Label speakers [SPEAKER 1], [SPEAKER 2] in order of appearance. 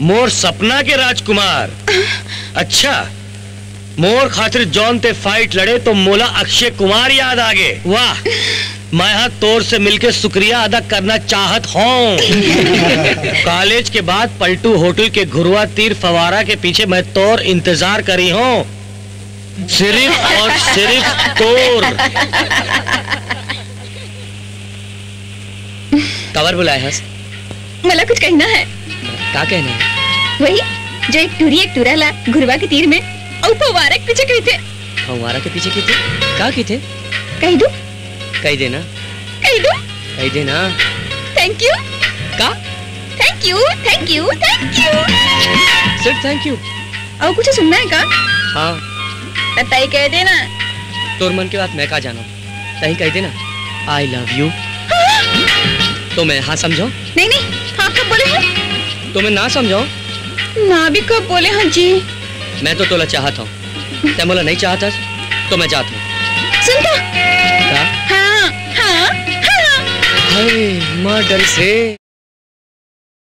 [SPEAKER 1] मोर सपना के राजकुमार। अच्छा, मोर खातिर जौन ते फाइट लड़े तो मोला अक्षय कुमार याद आ गए। वाह, मैं यहाँ तोर से मिलके शुक्रिया अदा करना चाहत हूँ। कॉलेज के बाद पलटू होटल के घुरवा तीर फवारा के पीछे मैं तोर इंतजार करी हूँ, सिर्फ और सिर्फ तोर। कवर बुलाए हस?
[SPEAKER 2] मला कुछ कहना है।
[SPEAKER 1] क्या कहना है?
[SPEAKER 2] वही जो एक टूरा ला घुरवा के तीर में और फवारा के पीछे कही थे।
[SPEAKER 1] फवारा के पीछे थे? क्या की थे?
[SPEAKER 2] कही दू?
[SPEAKER 1] कही देना।
[SPEAKER 2] कही दू? कही
[SPEAKER 1] देना।
[SPEAKER 2] Thank you.
[SPEAKER 1] का?
[SPEAKER 2] Thank you, thank you, thank you.
[SPEAKER 1] सिर्फ थैंक यू?
[SPEAKER 2] और कुछ सुनना है का?
[SPEAKER 1] हाँ।
[SPEAKER 2] तई कह देना।
[SPEAKER 1] तोर मन की बात मैं का जानू, तही कह देना आई लव यू। तो मैं हाँ समझो?
[SPEAKER 2] नहीं नहीं, हाँ कब बोले हैं?
[SPEAKER 1] तो मैं ना समझो?
[SPEAKER 2] ना भी कब बोले हैं जी?
[SPEAKER 1] मैं तो तोला चाहता हूँ, ते मोला नहीं चाहता तो मैं जाता हूँ।
[SPEAKER 2] सुनता?
[SPEAKER 1] क्या?
[SPEAKER 2] हाँ हाँ हाँ।
[SPEAKER 1] मर्डर से